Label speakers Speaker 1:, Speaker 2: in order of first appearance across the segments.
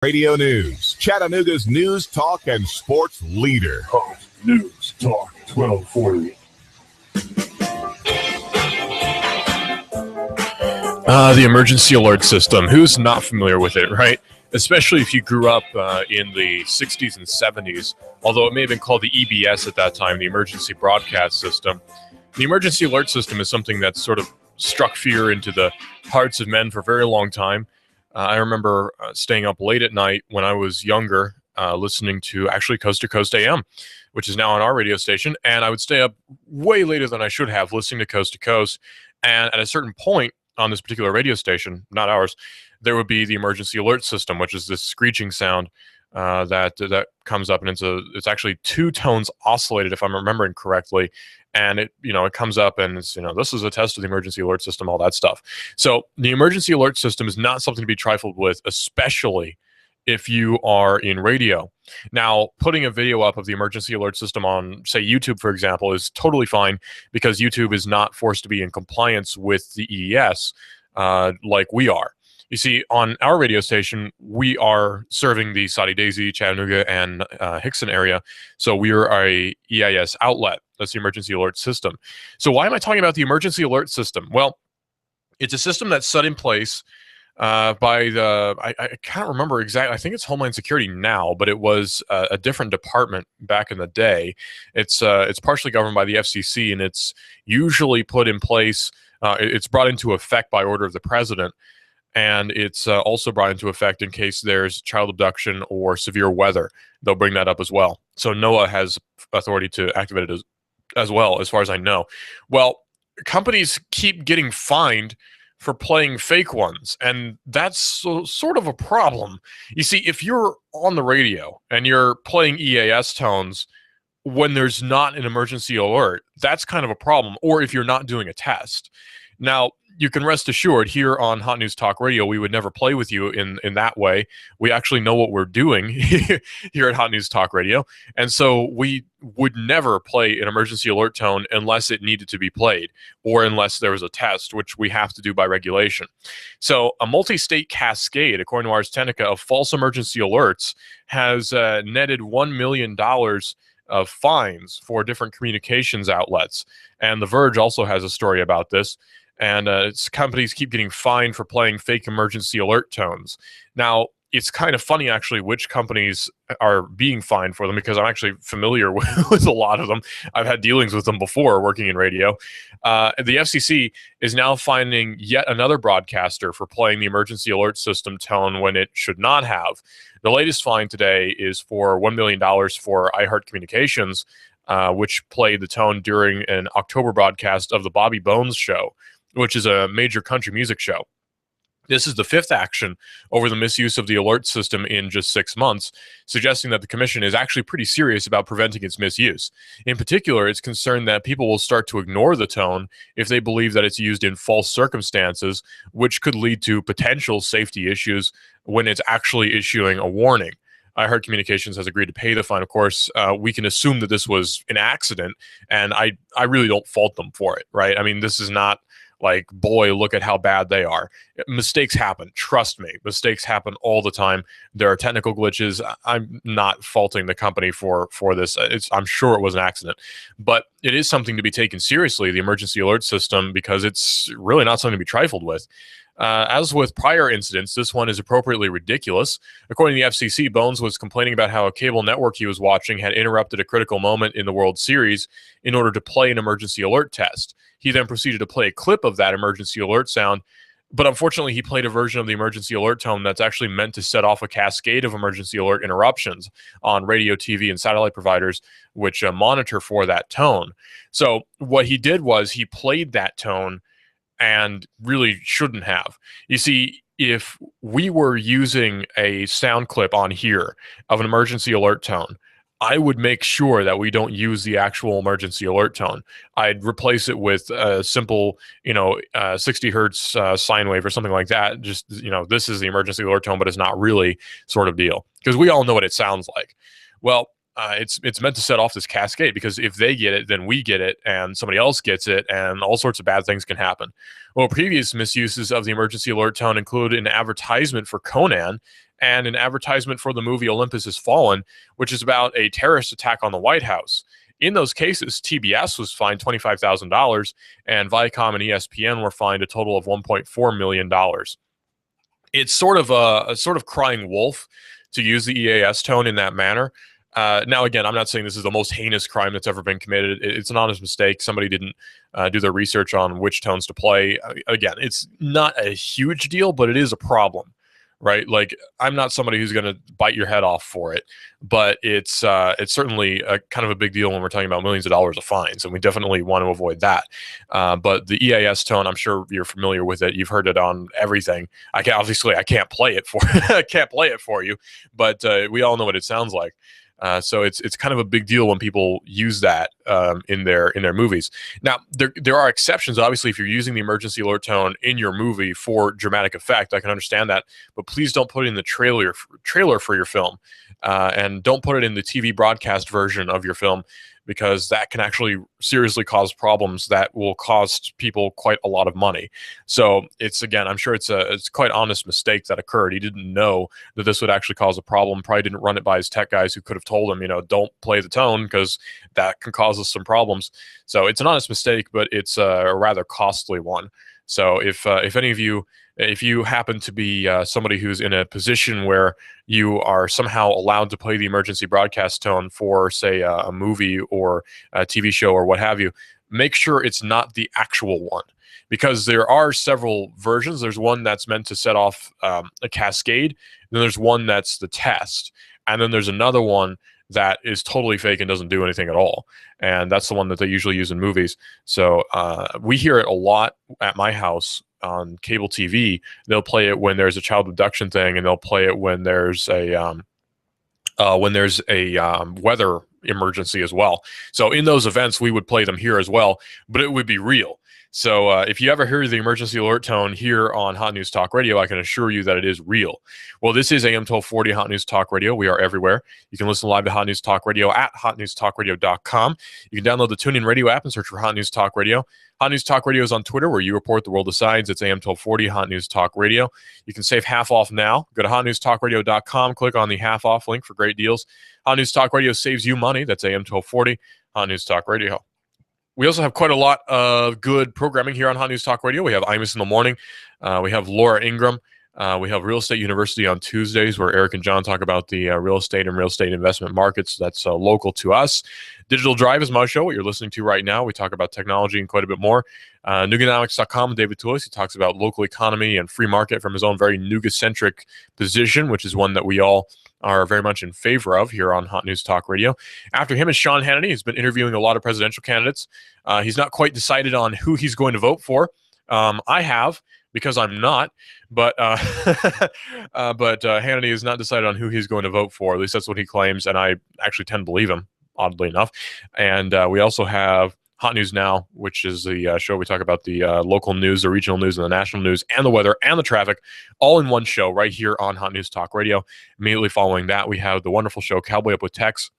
Speaker 1: Radio News, Chattanooga's news, talk, and sports leader.
Speaker 2: News Talk 1240.
Speaker 3: The emergency alert system. Who's not familiar with it, right? Especially if you grew up in the 60s and 70s, although it may have been called the EBS at that time, the Emergency Broadcast System. The emergency alert system is something that sort of struck fear into the hearts of men for a very long time. I remember staying up late at night when I was younger, listening to actually Coast to Coast AM, which is now on our radio station, and I would stay up way later than I should have listening to Coast to Coast, and at a certain point on this particular radio station, not ours, there would be the emergency alert system, which is this screeching sound that comes up, and it's actually two tones oscillated, if I'm remembering correctly, and it comes up and it's, this is a test of the emergency alert system, all that stuff. So the emergency alert system is not something to be trifled with, especially if you are in radio. Now, putting a video up of the emergency alert system on, say, YouTube, for example, is totally fine because YouTube is not forced to be in compliance with the EES like we are. You see, on our radio station, we are serving the Soddy-Daisy, Chattanooga, and Hickson area, so we are a EIS outlet. That's the emergency alert system. So why am I talking about the emergency alert system? Well, it's a system that's set in place by the, I can't remember exactly, I think it's Homeland Security now, but it was a different department back in the day. It's partially governed by the FCC, and it's usually put in place, it's brought into effect by order of the president, and it's also brought into effect in case there's child abduction or severe weather. They'll bring that up as well. So NOAA has authority to activate it as well, as far as I know. Well, companies keep getting fined for playing fake ones, and that's sort of a problem. You see, if you're on the radio and you're playing EAS tones when there's not an emergency alert, that's kind of a problem, or if you're not doing a test. Now, you can rest assured here on Hot News Talk Radio, we would never play with you in that way. We actually know what we're doing here at Hot News Talk Radio. And so we would never play an emergency alert tone unless it needed to be played or unless there was a test, which we have to do by regulation. So a multi-state cascade, according to Ars Technica, of false emergency alerts has netted $1 million of fines for different communications outlets. And The Verge also has a story about this. And companies keep getting fined for playing fake emergency alert tones. Now, it's kind of funny, actually, which companies are being fined for them, because I'm actually familiar with a lot of them. I've had dealings with them before working in radio. The FCC is now finding yet another broadcaster for playing the emergency alert system tone when it should not have. The latest fine today is for $1 million for iHeart Communications, which played the tone during an October broadcast of the Bobby Bones Show, which is a major country music show. This is the fifth action over the misuse of the alert system in just 6 months, suggesting that the commission is actually pretty serious about preventing its misuse. In particular, it's concerned that people will start to ignore the tone if they believe that it's used in false circumstances, which could lead to potential safety issues when it's actually issuing a warning. iHeart Communications has agreed to pay the fine. Of course, we can assume that this was an accident, and I really don't fault them for it, right? I mean, this is not like, boy, look at how bad they are. Mistakes happen. Trust me. Mistakes happen all the time. There are technical glitches. I'm not faulting the company for this. I'm sure it was an accident. But it is something to be taken seriously, the emergency alert system, because it's really not something to be trifled with. As with prior incidents, this one is appropriately ridiculous. According to the FCC, Bones was complaining about how a cable network he was watching had interrupted a critical moment in the World Series in order to play an emergency alert test. He then proceeded to play a clip of that emergency alert sound, but unfortunately he played a version of the emergency alert tone that's actually meant to set off a cascade of emergency alert interruptions on radio, TV, and satellite providers, which monitor for that tone. So what he did was he played that tone and really shouldn't have. You see, if we were using a sound clip on here of an emergency alert tone, I would make sure that we don't use the actual emergency alert tone. I'd replace it with a simple, 60 hertz sine wave or something like that. Just, this is the emergency alert tone, but it's not really, sort of deal. Because we all know what it sounds like. Well, it's meant to set off this cascade, because if they get it, then we get it, and somebody else gets it, and all sorts of bad things can happen. Well, previous misuses of the emergency alert tone include an advertisement for Conan and an advertisement for the movie Olympus Has Fallen, which is about a terrorist attack on the White House. In those cases, TBS was fined $25,000, and Viacom and ESPN were fined a total of $1.4 million. It's sort of a sort of crying wolf to use the EAS tone in that manner. Now, again, I'm not saying this is the most heinous crime that's ever been committed. It's an honest mistake. Somebody didn't do their research on which tones to play. Again, it's not a huge deal, but it is a problem, right? Like, I'm not somebody who's going to bite your head off for it, but it's certainly a kind of a big deal when we're talking about millions of dollars of fines, and we definitely want to avoid that. But the EAS tone, I'm sure you're familiar with it. You've heard it on everything. I can't play it for I can't play it for you, but we all know what it sounds like. So it's kind of a big deal when people use that in their movies. Now, there are exceptions. Obviously, if you're using the emergency alert tone in your movie for dramatic effect, I can understand that. But please don't put it in the trailer for your film, and don't put it in the TV broadcast version of your film, because that can actually seriously cause problems that will cost people quite a lot of money. So I'm sure it's quite honest mistake that occurred. He didn't know that this would actually cause a problem. Probably didn't run it by his tech guys, who could have told him, don't play the tone because that can cause us some problems. So it's an honest mistake, but it's a rather costly one. So if any of you, if you happen to be somebody who's in a position where you are somehow allowed to play the emergency broadcast tone for, say, a movie or a TV show or what have you, make sure it's not the actual one, because there are several versions. There's one that's meant to set off a cascade, then there's one that's the test, and then there's another one that is totally fake and doesn't do anything at all. And that's the one that they usually use in movies. So we hear it a lot at my house on cable TV. They'll play it when there's a child abduction thing, and they'll play it when there's a weather emergency as well. So in those events, we would play them here as well, but it would be real. So if you ever hear the emergency alert tone here on Hot News Talk Radio, I can assure you that it is real. Well, this is AM 1240 Hot News Talk Radio. We are everywhere. You can listen live to Hot News Talk Radio at hotnewstalkradio.com. You can download the TuneIn Radio app and search for Hot News Talk Radio. Hot News Talk Radio is on Twitter, where you report, the world decides. It's AM 1240 Hot News Talk Radio. You can save half off now. Go to hotnewstalkradio.com, click on the half off link for great deals. Hot News Talk Radio saves you money. That's AM 1240 Hot News Talk Radio. We also have quite a lot of good programming here on Hot News Talk Radio. We have Imus in the morning. We have Laura Ingram. We have Real Estate University on Tuesdays, where Eric and John talk about the real estate and real estate investment markets. That's local to us. Digital Drive is my show, what you're listening to right now. We talk about technology and quite a bit more. Nuganomics.com, David Toulis, he talks about local economy and free market from his own very Nuga-centric position, which is one that we all are very much in favor of here on Hot News Talk Radio. After him is Sean Hannity. He's been interviewing a lot of presidential candidates. He's not quite decided on who he's going to vote for. I have, because I'm not, but Hannity has not decided on who he's going to vote for. At least that's what he claims, and I actually tend to believe him, oddly enough. And we also have Hot News Now, which is the show we talk about the local news, the regional news, and the national news, and the weather, and the traffic, all in one show right here on Hot News Talk Radio. Immediately following that, we have the wonderful show Cowboy Up with Tex,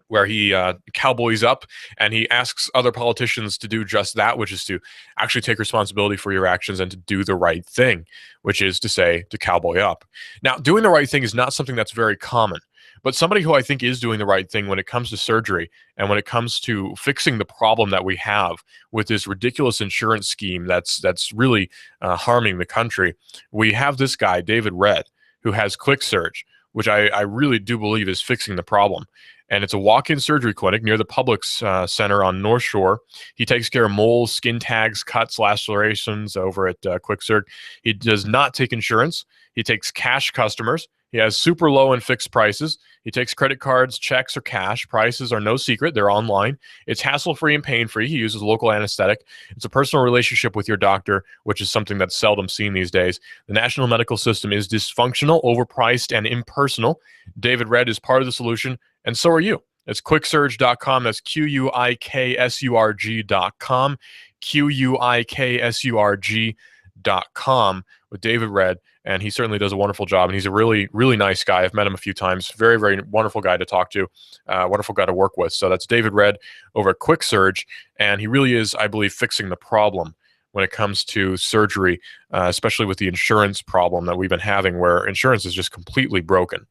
Speaker 3: where he cowboys up and he asks other politicians to do just that, which is to actually take responsibility for your actions and to do the right thing, which is to say, to cowboy up. Now, doing the right thing is not something that's very common, but somebody who I think is doing the right thing when it comes to surgery and when it comes to fixing the problem that we have with this ridiculous insurance scheme that's really harming the country. We have this guy, David Red, who has QuickSurge, which I really do believe is fixing the problem. And it's a walk-in surgery clinic near the Publix Center on North Shore. He takes care of moles, skin tags, cuts, lacerations over at QuickSurge. He does not take insurance. He takes cash customers. He has super low and fixed prices. He takes credit cards, checks, or cash. Prices are no secret. They're online. It's hassle-free and pain-free. He uses local anesthetic. It's a personal relationship with your doctor, which is something that's seldom seen these days. The national medical system is dysfunctional, overpriced, and impersonal. David Red is part of the solution, and so are you. It's quicksurge.com. That's QUIKSURG.com. QUIKSURG.com with David Red. And he certainly does a wonderful job. And he's a really, really nice guy. I've met him a few times. Very, very wonderful guy to talk to. Wonderful guy to work with. So that's David Red over at QuickSurge. And he really is, I believe, fixing the problem when it comes to surgery, especially with the insurance problem that we've been having where insurance is just completely broken.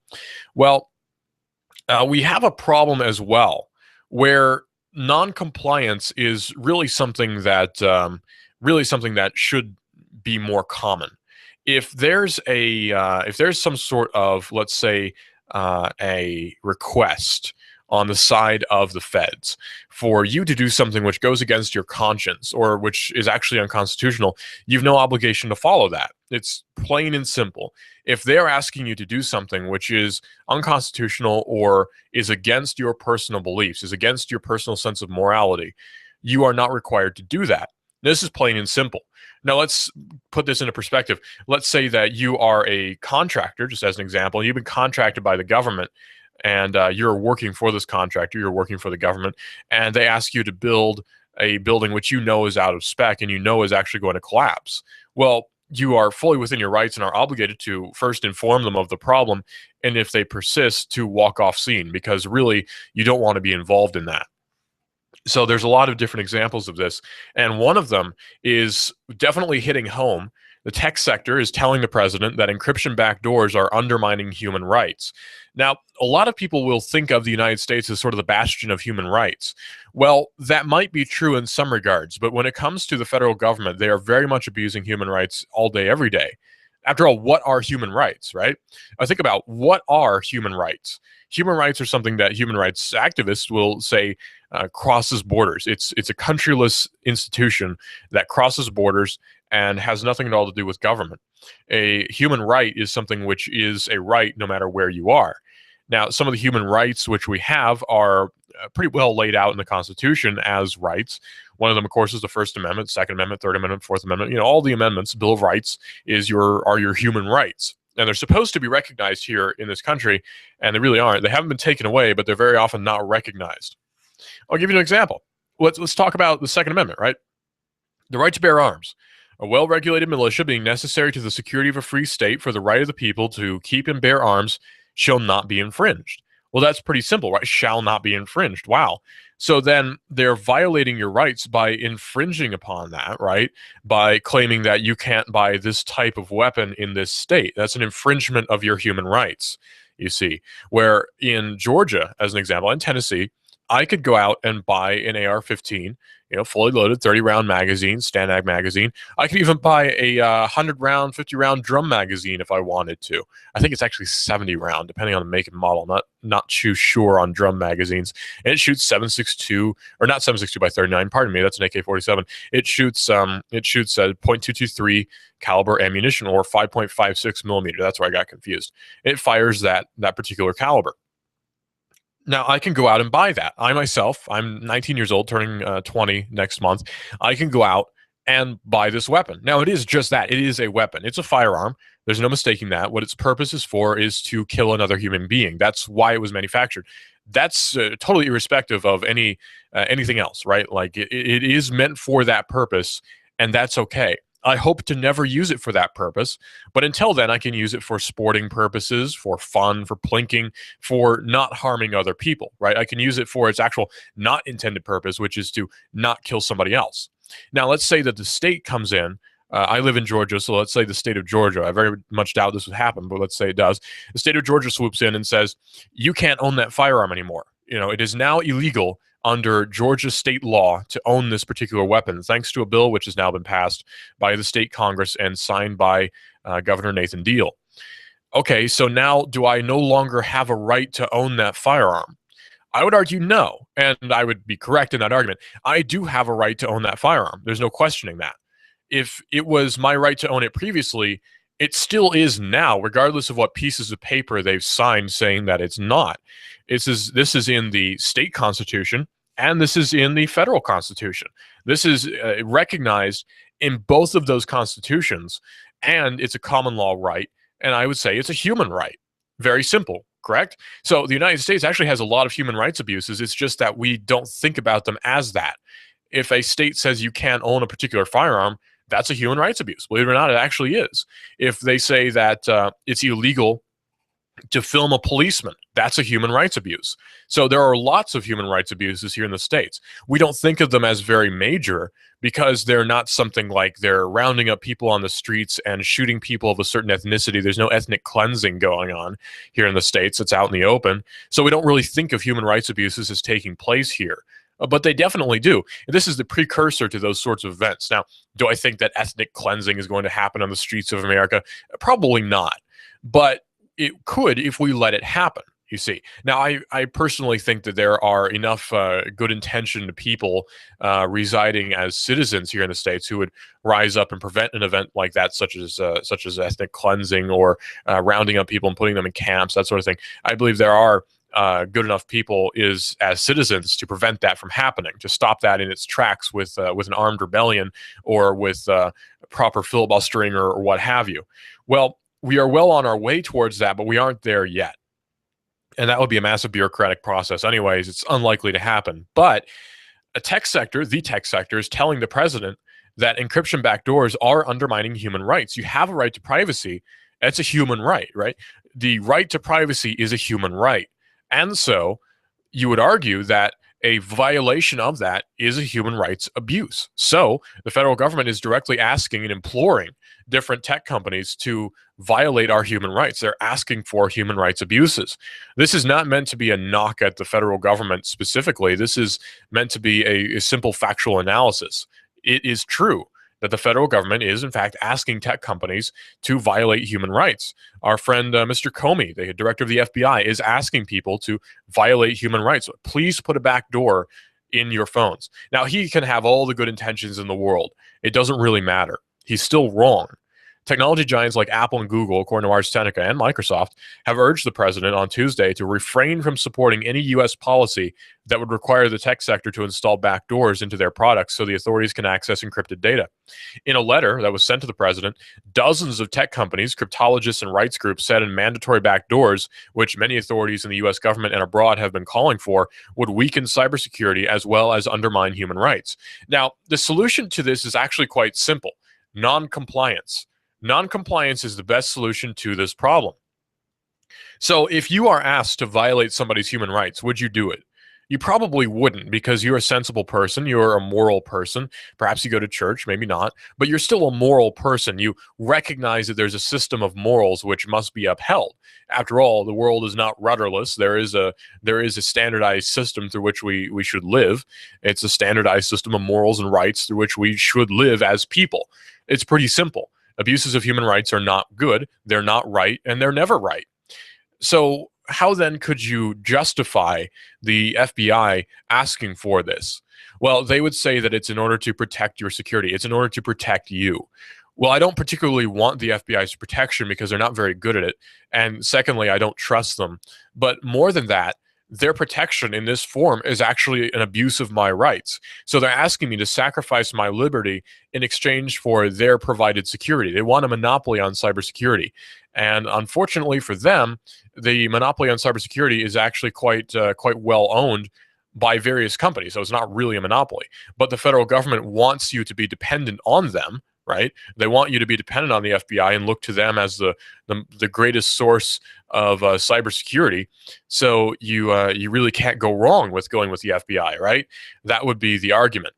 Speaker 3: Well, we have a problem as well where non-compliance is really something that should be more common. If there's some sort of, let's say, a request on the side of the feds for you to do something which goes against your conscience or which is actually unconstitutional, you've no obligation to follow that. It's plain and simple. If they're asking you to do something which is unconstitutional or is against your personal beliefs, is against your personal sense of morality, you are not required to do that. This is plain and simple. Now, let's put this into perspective. Let's say that you are a contractor, just as an example. You've been contracted by the government, and you're working for this contractor, you're working for the government, and they ask you to build a building which you know is out of spec and you know is actually going to collapse. Well, you are fully within your rights and are obligated to first inform them of the problem, and if they persist, to walk off scene, because really you don't want to be involved in that. So there's a lot of different examples of this, and one of them is definitely hitting home. The tech sector is telling the president that encryption backdoors are undermining human rights. Now, a lot of people will think of the United States as sort of the bastion of human rights. Well, that might be true in some regards, but when it comes to the federal government, they are very much abusing human rights all day, every day. After all, what are human rights, right? I think about what are human rights. Human rights are something that human rights activists will say crosses borders. It's a countryless institution that crosses borders and has nothing at all to do with government. A human right is something which is a right no matter where you are. Now, some of the human rights which we have are pretty well laid out in the Constitution as rights. One of them, of course, is the First Amendment, Second Amendment, Third Amendment, Fourth Amendment. You know, all the amendments, Bill of Rights are your human rights. And they're supposed to be recognized here in this country, and they really aren't. They haven't been taken away, but they're very often not recognized. I'll give you an example. Let's talk about the Second Amendment, right? The right to bear arms. A well-regulated militia being necessary to the security of a free state for the right of the people to keep and bear arms shall not be infringed. Well, that's pretty simple, right? Shall not be infringed. Wow. So then they're violating your rights by infringing upon that, right? By claiming that you can't buy this type of weapon in this state. That's an infringement of your human rights, you see. Where in Georgia, as an example, in Tennessee, I could go out and buy an AR-15, fully loaded 30-round magazine, Stanag magazine. I could even buy a 100-round, 50-round drum magazine if I wanted to. I think it's actually 70-round, depending on the make and model. Not too sure on drum magazines. And it shoots 7.62, or not 7.62 by 39. Pardon me, that's an AK-47. It shoots a .223 caliber ammunition, or 5.56 millimeter. That's where I got confused. It fires that particular caliber. Now, I can go out and buy that. I myself, I'm 19 years old, turning 20 next month. I can go out and buy this weapon. Now, it is just that. It is a weapon. It's a firearm. There's no mistaking that. What its purpose is for is to kill another human being. That's why it was manufactured. That's totally irrespective of anything else, right? Like, it is meant for that purpose, and that's okay. I hope to never use it for that purpose, but until then, I can use it for sporting purposes, for fun, for plinking, for not harming other people, right? I can use it for its actual not intended purpose, which is to not kill somebody else. Now, let's say that the state comes in. I live in Georgia, so let's say the state of Georgia. I very much doubt this would happen, but let's say it does. The state of Georgia swoops in and says, you can't own that firearm anymore. It is now illegal under Georgia state law to own this particular weapon, thanks to a bill which has now been passed by the state Congress and signed by Governor Nathan Deal. Okay, so now do I no longer have a right to own that firearm? I would argue no, and I would be correct in that argument. I do have a right to own that firearm. There's no questioning that. If it was my right to own it previously, it still is now, regardless of what pieces of paper they've signed saying that it's not. This is in the state constitution, and this is in the federal constitution. This is recognized in both of those constitutions, and it's a common law right, and I would say it's a human right. Very simple, correct? So the United States actually has a lot of human rights abuses. It's just that we don't think about them as that. If a state says you can't own a particular firearm, that's a human rights abuse. Believe it or not, it actually is. If they say that it's illegal to film a policeman. That's a human rights abuse. So there are lots of human rights abuses here in the States. We don't think of them as very major because they're not something like they're rounding up people on the streets and shooting people of a certain ethnicity. There's no ethnic cleansing going on here in the States. It's out in the open. So we don't really think of human rights abuses as taking place here. But they definitely do. And this is the precursor to those sorts of events. Now, do I think that ethnic cleansing is going to happen on the streets of America? Probably not. But it could if we let it happen, you see. Now, I personally think that there are enough good-intentioned people residing as citizens here in the States who would rise up and prevent an event like that, such as ethnic cleansing or rounding up people and putting them in camps, that sort of thing. I believe there are good enough people as citizens to prevent that from happening, to stop that in its tracks with an armed rebellion or with proper filibustering or what have you. Well, we are well on our way towards that, but we aren't there yet. And that would be a massive bureaucratic process anyways. It's unlikely to happen. But the tech sector is telling the president that encryption backdoors are undermining human rights. You have a right to privacy. That's a human right, right? The right to privacy is a human right. And so you would argue that a violation of that is a human rights abuse. So the federal government is directly asking and imploring different tech companies to violate our human rights. They're asking for human rights abuses. This is not meant to be a knock at the federal government specifically. This is meant to be a simple factual analysis. It is true that the federal government is, in fact, asking tech companies to violate human rights. Our friend, Mr. Comey, the director of the FBI, is asking people to violate human rights. Please put a back door in your phones. Now, he can have all the good intentions in the world. It doesn't really matter. He's still wrong. Technology giants like Apple and Google, according to Ars Technica and Microsoft, have urged the president on Tuesday to refrain from supporting any U.S. policy that would require the tech sector to install backdoors into their products so the authorities can access encrypted data. In a letter that was sent to the president, dozens of tech companies, cryptologists, and rights groups said in mandatory backdoors, which many authorities in the U.S. government and abroad have been calling for, would weaken cybersecurity as well as undermine human rights. Now, the solution to this is actually quite simple: non-compliance. Non-compliance is the best solution to this problem. So if you are asked to violate somebody's human rights, would you do it? You probably wouldn't, because you're a sensible person, you're a moral person. Perhaps you go to church, maybe not, but you're still a moral person. You recognize that there's a system of morals which must be upheld. After all, the world is not rudderless. There is a standardized system through which we should live. It's a standardized system of morals and rights through which we should live as people. It's pretty simple. Abuses of human rights are not good, they're not right, and they're never right. So how then could you justify the FBI asking for this? Well, they would say that it's in order to protect your security. It's in order to protect you. Well, I don't particularly want the FBI's protection because they're not very good at it. And secondly, I don't trust them. But more than that, their protection in this form is actually an abuse of my rights. So they're asking me to sacrifice my liberty in exchange for their provided security. They want a monopoly on cybersecurity. And unfortunately for them, the monopoly on cybersecurity is actually quite well owned by various companies. So it's not really a monopoly. But the federal government wants you to be dependent on them, right? They want you to be dependent on the FBI and look to them as the greatest source of cybersecurity. So you really can't go wrong with going with the FBI, right? That would be the argument.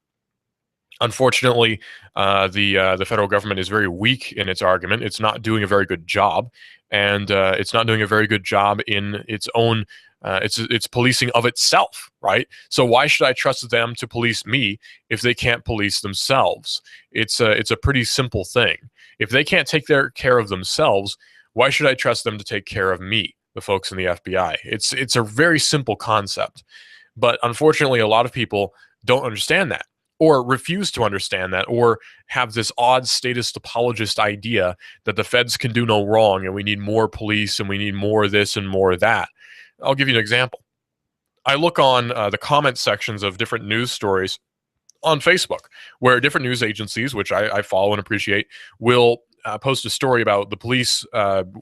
Speaker 3: Unfortunately, the federal government is very weak in its argument. It's not doing a very good job, and it's not doing a very good job in its own its policing of itself, right? So why should I trust them to police me if they can't police themselves? It's a pretty simple thing. If they can't take care of themselves, why should I trust them to take care of me, the folks in the FBI? It's a very simple concept, but unfortunately, a lot of people don't understand that, or refuse to understand that, or have this odd statist apologist idea that the feds can do no wrong and we need more police and we need more of this and more of that. I'll give you an example. I look on the comment sections of different news stories on Facebook, where different news agencies, which I follow and appreciate, will post a story about the police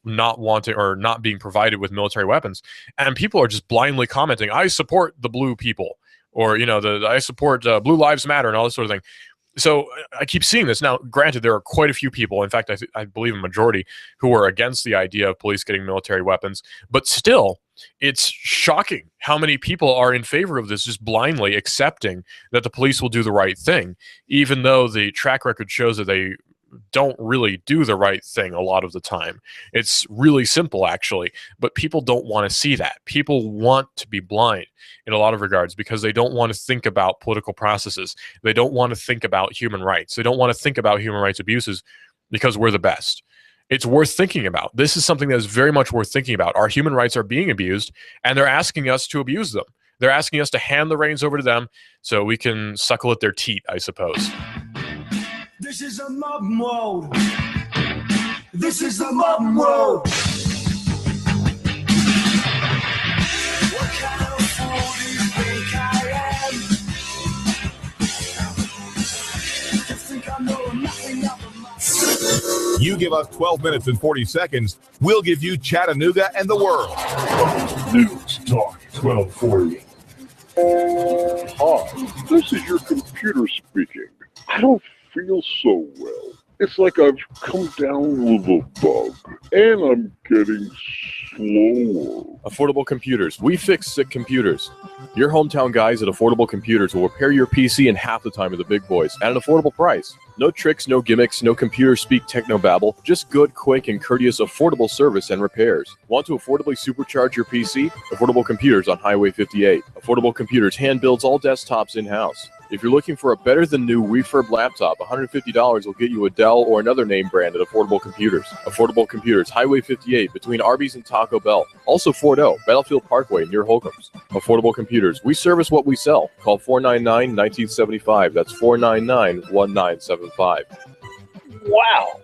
Speaker 3: not wanting or not being provided with military weapons, and people are just blindly commenting, "I support the blue people," or I support Blue Lives Matter and all this sort of thing. So I keep seeing this. Now, granted, there are quite a few people, in fact, I believe a majority, who are against the idea of police getting military weapons. But still, it's shocking how many people are in favor of this, just blindly accepting that the police will do the right thing, even though the track record shows that they don't really do the right thing a lot of the time. It's really simple, actually, but people don't want to see that. People want to be blind in a lot of regards because they don't want to think about political processes. They don't want to think about human rights. They don't want to think about human rights abuses because we're the best. It's worth thinking about. This is something that is very much worth thinking about. Our human rights are being abused, and they're asking us to abuse them. They're asking us to hand the reins over to them so we can suckle at their teat, I suppose.
Speaker 4: This is a mob mode. This is the mob mode. What kind of fool do you think I am? You think I know nothing of my...
Speaker 1: You give us 12 minutes and 40 seconds, we'll give you Chattanooga and the world.
Speaker 2: News Talk 1240.
Speaker 5: Hi, this is your computer speaking. I don't feel so well. It's like I've come down with a bug, and I'm getting slower.
Speaker 6: Affordable Computers. We fix sick computers. Your hometown guys at Affordable Computers will repair your PC in half the time of the big boys at an affordable price. No tricks, no gimmicks, no computer speak technobabble. Just good, quick, and courteous affordable service and repairs. Want to affordably supercharge your PC? Affordable Computers on Highway 58. Affordable Computers hand builds all desktops in-house. If you're looking for a better-than-new refurb laptop, $150 will get you a Dell or another name brand at Affordable Computers. Affordable Computers, Highway 58, between Arby's and Taco Bell. Also Fort O, Battlefield Parkway, near Holcomb's. Affordable Computers, we service what we sell. Call 499-1975. That's 499-1975.
Speaker 7: Wow,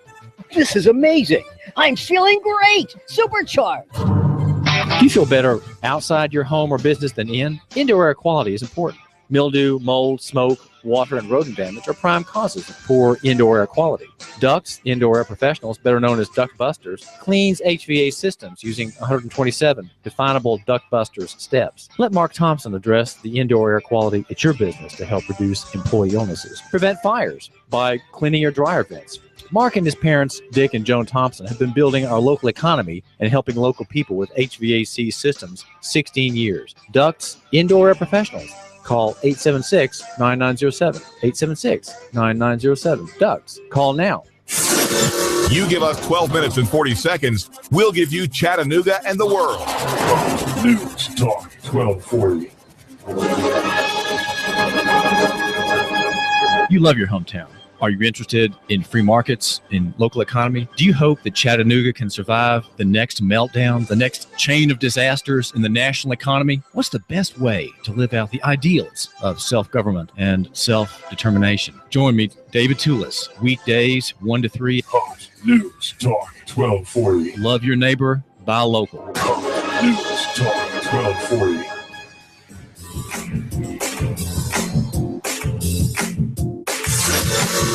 Speaker 7: this is amazing. I'm feeling great. Supercharged.
Speaker 8: Do you feel better outside your home or business than in? Indoor air quality is important. Mildew, mold, smoke, water, and rodent damage are prime causes of poor indoor air quality. Ducts, Indoor Air Professionals, better known as Duct Busters, cleans HVAC systems using 127 definable Duct Busters steps. Let Mark Thompson address the indoor air quality at your business to help reduce employee illnesses. Prevent fires by cleaning your dryer vents. Mark and his parents, Dick and Joan Thompson, have been building our local economy and helping local people with HVAC systems 16 years. Ducts, Indoor Air Professionals. Call 876-9907. 876-9907. Ducks. Call now.
Speaker 1: You give us 12 minutes and 40 seconds, we'll give you Chattanooga and the world.
Speaker 2: News Talk 1240.
Speaker 9: You love your hometown. Are you interested in free markets, in local economy? Do you hope that Chattanooga can survive the next meltdown, the next chain of disasters in the national economy? What's the best way to live out the ideals of self-government and self-determination? Join me, David Toulis, weekdays 1 to 3.
Speaker 2: Hot News Talk 1240.
Speaker 9: Love your neighbor, buy local.
Speaker 2: Hot News Talk 1240.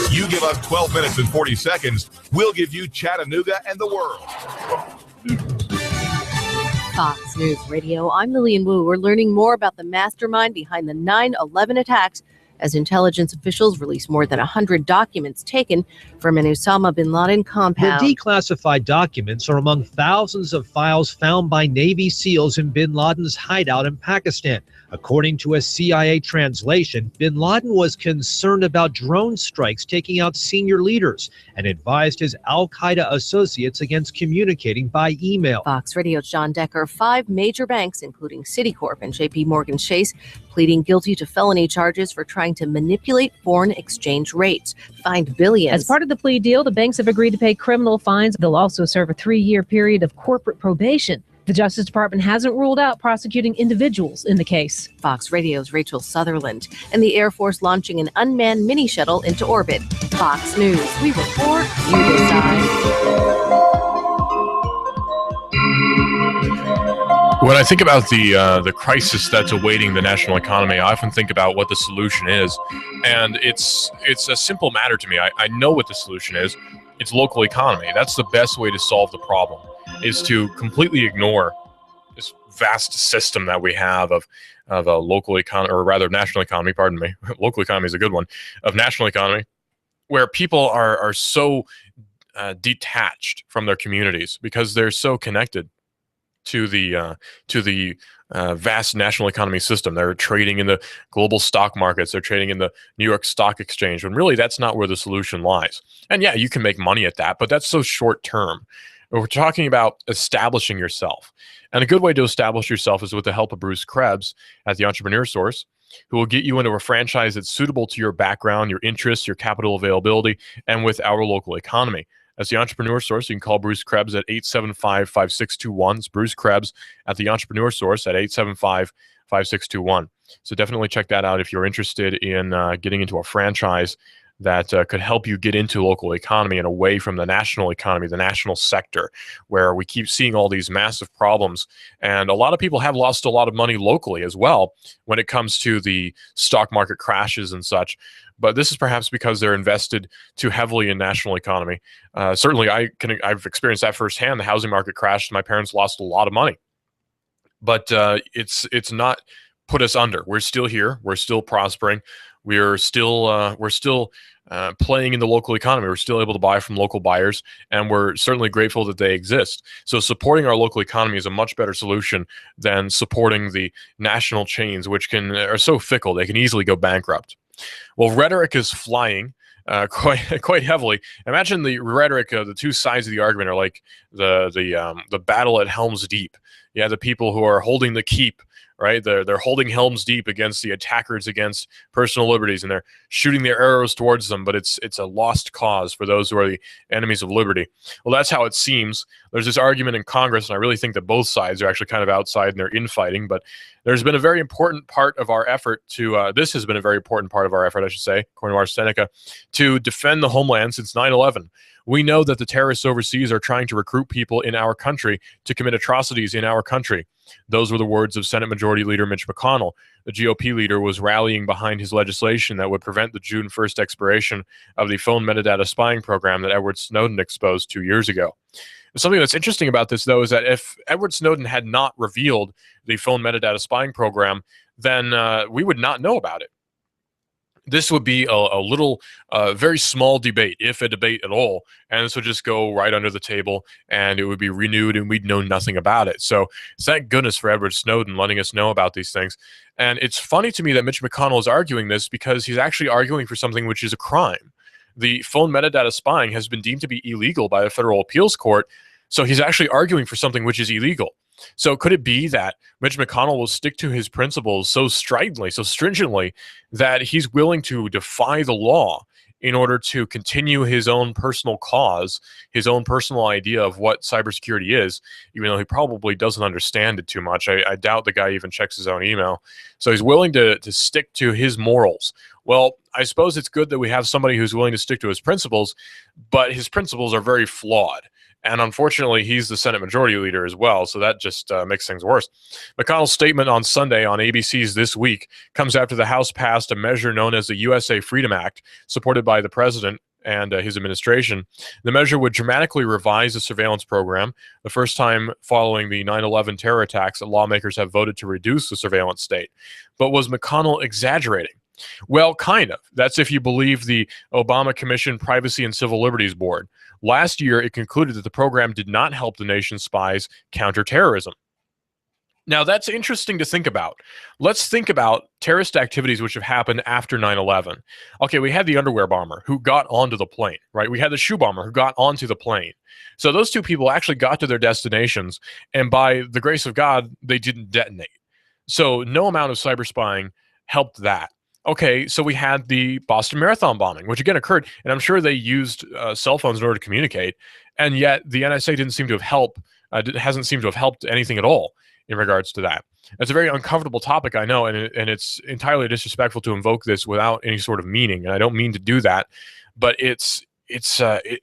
Speaker 1: You give us 12 minutes and 40 seconds, we'll give you Chattanooga and the world.
Speaker 10: Fox News Radio, I'm Lillian Wu. We're learning more about the mastermind behind the 9/11 attacks as intelligence officials release more than 100 documents taken from an Osama bin Laden compound.
Speaker 11: The declassified documents are among thousands of files found by Navy SEALs in bin Laden's hideout in Pakistan. According to a CIA translation, bin Laden was concerned about drone strikes taking out senior leaders and advised his al-Qaeda associates against communicating by email.
Speaker 10: Fox Radio's John Decker, 5 major banks, including Citicorp and J.P. Morgan Chase, pleading guilty to felony charges for trying to manipulate foreign exchange rates, fined billions.
Speaker 12: As part of the plea deal, the banks have agreed to pay criminal fines. They'll also serve a 3-year period of corporate probation. The Justice Department hasn't ruled out prosecuting individuals in the case.
Speaker 10: Fox Radio's Rachel Sutherland, and the Air Force launching an unmanned mini shuttle into orbit. Fox News, we report, you decide.
Speaker 3: When I think about the crisis that's awaiting the national economy, I often think about what the solution is, and it's a simple matter to me. I know what the solution is. It's local economy. That's the best way to solve the problem, is to completely ignore this vast system that we have of of a local economy, or rather national economy, pardon me. Local economy is a good one, of national economy, where people are so detached from their communities because they're so connected to the vast national economy system. They're trading in the global stock markets. They're trading in the New York Stock Exchange, when really that's not where the solution lies. And yeah, you can make money at that, but that's so short term. We're talking about establishing yourself. And a good way to establish yourself is with the help of Bruce Krebs at the Entrepreneur Source, who will get you into a franchise that's suitable to your background, your interests, your capital availability, and with our local economy. As the Entrepreneur Source, you can call Bruce Krebs at 875-5621. It's Bruce Krebs at the Entrepreneur Source at 875-5621. So definitely check that out if you're interested in getting into a franchise that could help you get into local economy and away from the national economy, the national sector, where we keep seeing all these massive problems. And a lot of people have lost a lot of money locally as well when it comes to the stock market crashes and such. But this is perhaps because they're invested too heavily in national economy. Certainly, I've experienced that firsthand. The housing market crashed. My parents lost a lot of money. But it's not put us under. We're still here. We're still prospering. We're still playing in the local economy. We're still able to buy from local buyers, and we're certainly grateful that they exist. So supporting our local economy is a much better solution than supporting the national chains, which are so fickle. They can easily go bankrupt. Well, rhetoric is flying quite heavily. Imagine the rhetoric of the two sides of the argument are like the battle at Helm's Deep. Yeah, the people who are holding the keep, right? They're holding Helm's Deep against the attackers against personal liberties, and they're shooting their arrows towards them, but it's a lost cause for those who are the enemies of liberty. Well, that's how it seems. There's this argument in Congress, and I really think that both sides are actually kind of outside and they're infighting, but there's been a very important part of our effort this has been a very important part of our effort, I should say, according to Ars Seneca, to defend the homeland since 9/11. We know that the terrorists overseas are trying to recruit people in our country to commit atrocities in our country. Those were the words of Senate Majority Leader Mitch McConnell. The GOP leader was rallying behind his legislation that would prevent the June 1st expiration of the phone metadata spying program that Edward Snowden exposed 2 years ago. Something that's interesting about this, though, is that if Edward Snowden had not revealed the phone metadata spying program, then we would not know about it. This would be a little, very small debate, if a debate at all, and this would just go right under the table, and it would be renewed, and we'd know nothing about it. So thank goodness for Edward Snowden letting us know about these things. And it's funny to me that Mitch McConnell is arguing this because he's actually arguing for something which is a crime. The phone metadata spying has been deemed to be illegal by the Federal Appeals Court, so he's actually arguing for something which is illegal. So could it be that Mitch McConnell will stick to his principles so stridently, so stringently, that he's willing to defy the law in order to continue his own personal cause, his own personal idea of what cybersecurity is, even though he probably doesn't understand it too much? I doubt the guy even checks his own email. So he's willing to stick to his morals. Well, I suppose it's good that we have somebody who's willing to stick to his principles, but his principles are very flawed. And unfortunately, he's the Senate Majority Leader as well, so that just makes things worse. McConnell's statement on Sunday on ABC's This Week comes after the House passed a measure known as the USA Freedom Act, supported by the president and his administration. The measure would dramatically revise the surveillance program, the first time following the 9/11 terror attacks that lawmakers have voted to reduce the surveillance state. But was McConnell exaggerating? Well, kind of. That's if you believe the Obama Commission Privacy and Civil Liberties Board. Last year, it concluded that the program did not help the nation's spies counter terrorism. Now, that's interesting to think about. Let's think about terrorist activities which have happened after 9/11. Okay, we had the underwear bomber who got onto the plane, right? We had the shoe bomber who got onto the plane. So those two people actually got to their destinations, and by the grace of God, they didn't detonate. So no amount of cyber spying helped that. Okay, so we had the Boston Marathon bombing, which again occurred, and I'm sure they used cell phones in order to communicate, and yet the NSA didn't seem to have helped, hasn't seemed to have helped anything at all in regards to that. It's a very uncomfortable topic, I know, and it's entirely disrespectful to invoke this without any sort of meaning, and I don't mean to do that, but it's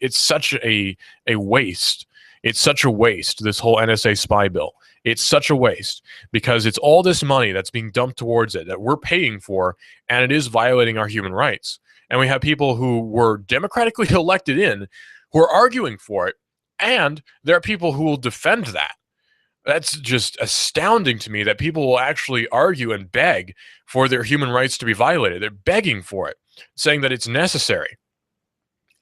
Speaker 3: such a waste. It's such a waste, this whole NSA spy bill. It's such a waste because it's all this money that's being dumped towards it that we're paying for, and it is violating our human rights. And we have people who were democratically elected in who are arguing for it, and there are people who will defend that. That's just astounding to me that people will actually argue and beg for their human rights to be violated. They're begging for it, saying that it's necessary.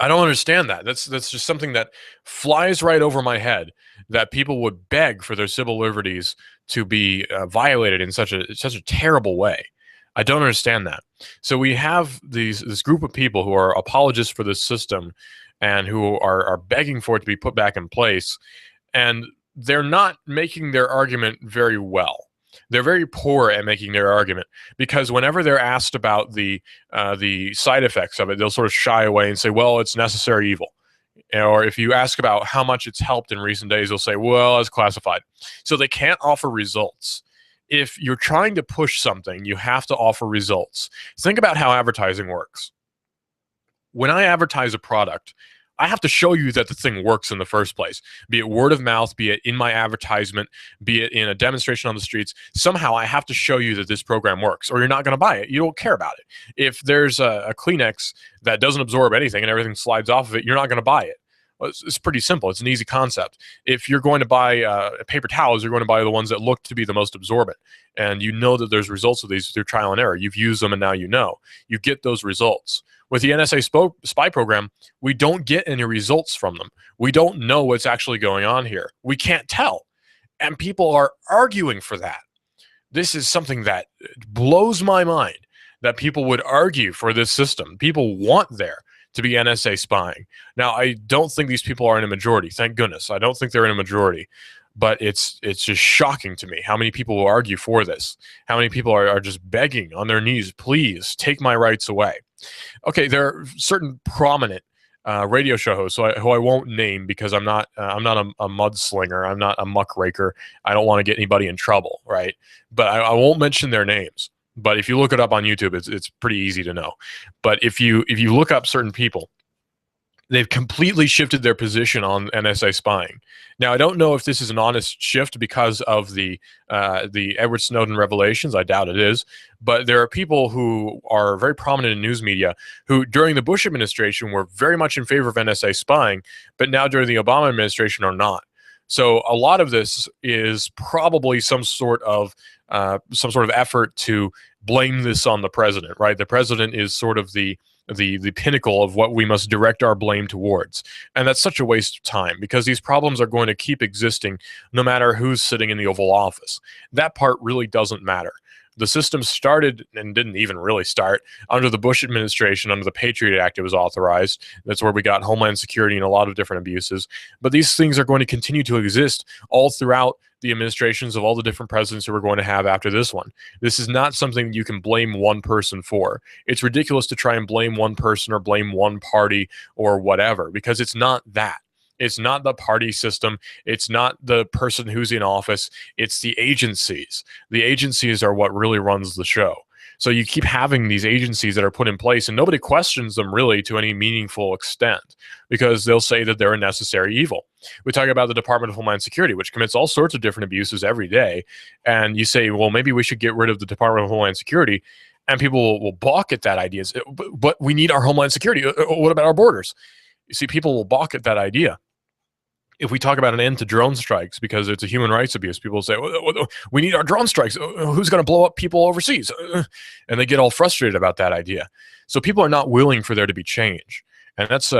Speaker 3: I don't understand that. That's just something that flies right over my head, that people would beg for their civil liberties to be violated in such a terrible way. I don't understand that. So we have this group of people who are apologists for this system and who are begging for it to be put back in place, and they're not making their argument very well. They're very poor at making their argument, because whenever they're asked about the side effects of it, they'll sort of shy away and say, well, it's necessary evil. Or if you ask about how much it's helped in recent days, they'll say, well, it's classified. So they can't offer results. If you're trying to push something, you have to offer results. Think about how advertising works. When I advertise a product, I have to show you that the thing works in the first place, be it word of mouth, be it in my advertisement, be it in a demonstration on the streets. Somehow I have to show you that this program works, or you're not going to buy it. You don't care about it. If there's a Kleenex that doesn't absorb anything and everything slides off of it, you're not going to buy it. It's pretty simple. It's an easy concept. If you're going to buy paper towels, you're going to buy the ones that look to be the most absorbent. And you know that there's results of these through trial and error. You've used them and now you know. You get those results. With the NSA spy program, we don't get any results from them. We don't know what's actually going on here. We can't tell. And people are arguing for that. This is something that blows my mind, that people would argue for this system. People want there to be NSA spying. Now, I don't think these people are in a majority. Thank goodness. I don't think they're in a majority. But it's just shocking to me how many people will argue for this. How many people are just begging on their knees, please take my rights away. Okay, there are certain prominent radio show hosts who I won't name, because I'm not a mudslinger. I'm not a muckraker. I don't want to get anybody in trouble, right? But I won't mention their names. But if you look it up on YouTube, it's pretty easy to know. But if you look up certain people, they've completely shifted their position on NSA spying. Now, I don't know if this is an honest shift because of the Edward Snowden revelations. I doubt it is. But there are people who are very prominent in news media who, during the Bush administration, were very much in favor of NSA spying, but now during the Obama administration are not. So a lot of this is probably some sort of effort to blame this on the president, right? The president is sort of the pinnacle of what we must direct our blame towards. And that's such a waste of time, because these problems are going to keep existing no matter who's sitting in the Oval Office. That part really doesn't matter. The system started, and didn't even really start, under the Bush administration. Under the Patriot Act, it was authorized. That's where we got Homeland Security and a lot of different abuses. But these things are going to continue to exist all throughout the administrations of all the different presidents who we're going to have after this one. This is not something you can blame one person for. It's ridiculous to try and blame one person or blame one party or whatever, because it's not that. It's not the party system. It's not the person who's in office. It's the agencies. The agencies are what really runs the show. So you keep having these agencies that are put in place, and nobody questions them really to any meaningful extent, because they'll say that they're a necessary evil. We talk about the Department of Homeland Security, which commits all sorts of different abuses every day. And you say, well, maybe we should get rid of the Department of Homeland Security. And people will balk at that idea. But we need our Homeland Security. What about our borders? You see, people will balk at that idea. If we talk about an end to drone strikes because it's a human rights abuse, people will say, we need our drone strikes. Who's going to blow up people overseas? And they get all frustrated about that idea. So people are not willing for there to be change. And that's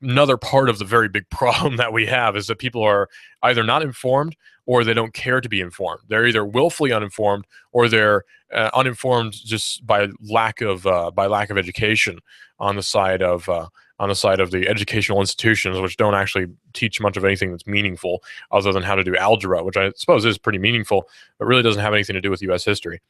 Speaker 3: another part of the very big problem that we have, is that people are either not informed or they don't care to be informed. They're either willfully uninformed, or they're uninformed just by lack of education on the side of the educational institutions, which don't actually teach much of anything that's meaningful other than how to do algebra, which I suppose is pretty meaningful, but really doesn't have anything to do with U.S. history.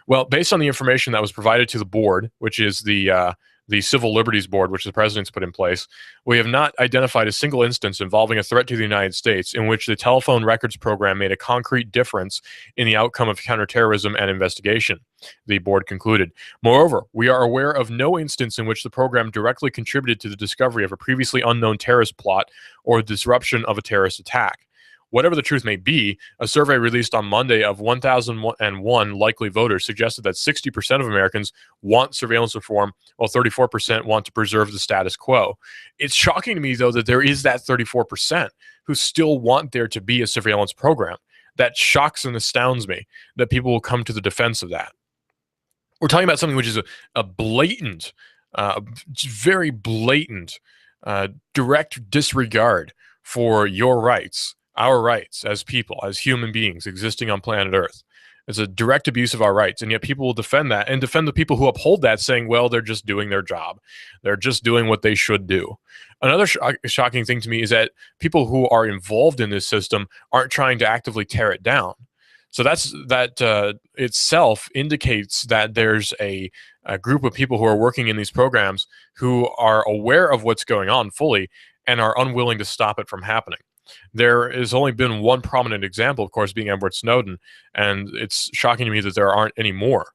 Speaker 3: Well, based on the information that was provided to the board, which is the Civil Liberties Board, which the president's put in place, we have not identified a single instance involving a threat to the United States in which the telephone records program made a concrete difference in the outcome of counterterrorism and investigation, the board concluded. Moreover, we are aware of no instance in which the program directly contributed to the discovery of a previously unknown terrorist plot or disruption of a terrorist attack. Whatever the truth may be, a survey released on Monday of 1,001 likely voters suggested that 60% of Americans want surveillance reform, while 34% want to preserve the status quo. It's shocking to me, though, that there is that 34% who still want there to be a surveillance program. that shocks and astounds me that people will come to the defense of that. We're talking about something which is a blatant, very blatant, direct disregard for your rights, our rights as people, as human beings existing on planet Earth. It's a direct abuse of our rights, and yet people will defend that and defend the people who uphold that, saying, well, they're just doing their job. They're just doing what they should do. Another shocking thing to me is that people who are involved in this system aren't trying to actively tear it down. So that itself indicates that there's a group of people who are working in these programs who are aware of what's going on fully and are unwilling to stop it from happening. There has only been one prominent example, of course, being Edward Snowden, and it's shocking to me that there aren't any more.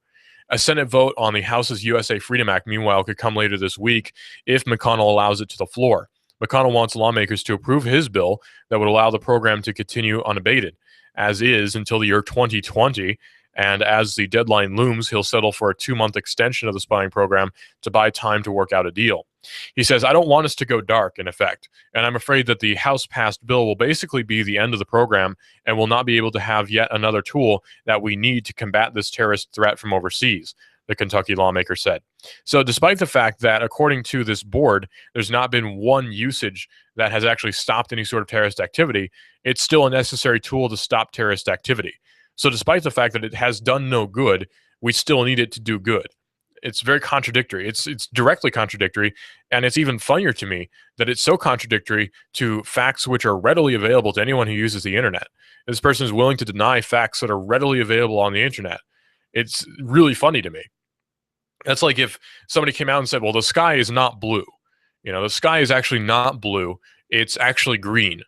Speaker 3: A Senate vote on the House's USA Freedom Act, meanwhile, could come later this week if McConnell allows it to the floor. McConnell wants lawmakers to approve his bill that would allow the program to continue unabated, as is until the year 2020, and as the deadline looms, he'll settle for a 2-month extension of the spying program to buy time to work out a deal. He says, I don't want us to go dark, in effect, and I'm afraid that the House-passed bill will basically be the end of the program and will not be able to have yet another tool that we need to combat this terrorist threat from overseas, the Kentucky lawmaker said. So despite the fact that, according to this board, there's not been one usage that has actually stopped any sort of terrorist activity, it's still a necessary tool to stop terrorist activity. So despite the fact that it has done no good, we still need it to do good. It's very contradictory. It's directly contradictory, and it's even funnier to me that it's so contradictory to facts which are readily available to anyone who uses the internet. This person is willing to deny facts that are readily available on the internet. It's really funny to me. That's like if somebody came out and said, well, the sky is not blue. You know, the sky is actually not blue. It's actually green.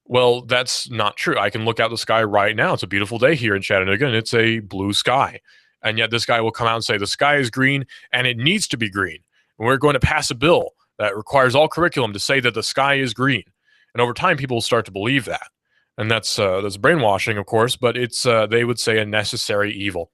Speaker 3: Well, that's not true. I can look out the sky right now. It's a beautiful day here in Chattanooga, and it's a blue sky. And yet this guy will come out and say the sky is green, and it needs to be green. And we're going to pass a bill that requires all curriculum to say that the sky is green. And over time, people will start to believe that. And that's brainwashing, of course, but it's, they would say, a necessary evil.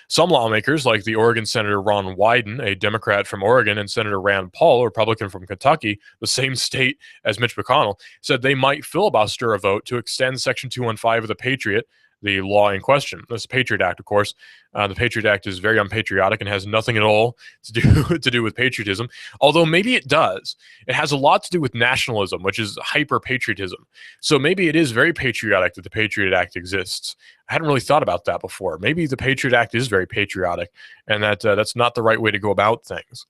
Speaker 3: Some lawmakers, like the Oregon Senator Ron Wyden, a Democrat from Oregon, and Senator Rand Paul, a Republican from Kentucky, the same state as Mitch McConnell, said they might filibuster a vote to extend Section 215 of the Patriot, the law in question. This Patriot Act, of course. The Patriot Act is very unpatriotic and has nothing at all to do with patriotism, although maybe it does. It has a lot to do with nationalism, which is hyper-patriotism. So maybe it is very patriotic that the Patriot Act exists. I hadn't really thought about that before. Maybe the Patriot Act is very patriotic, and that that's not the right way to go about things.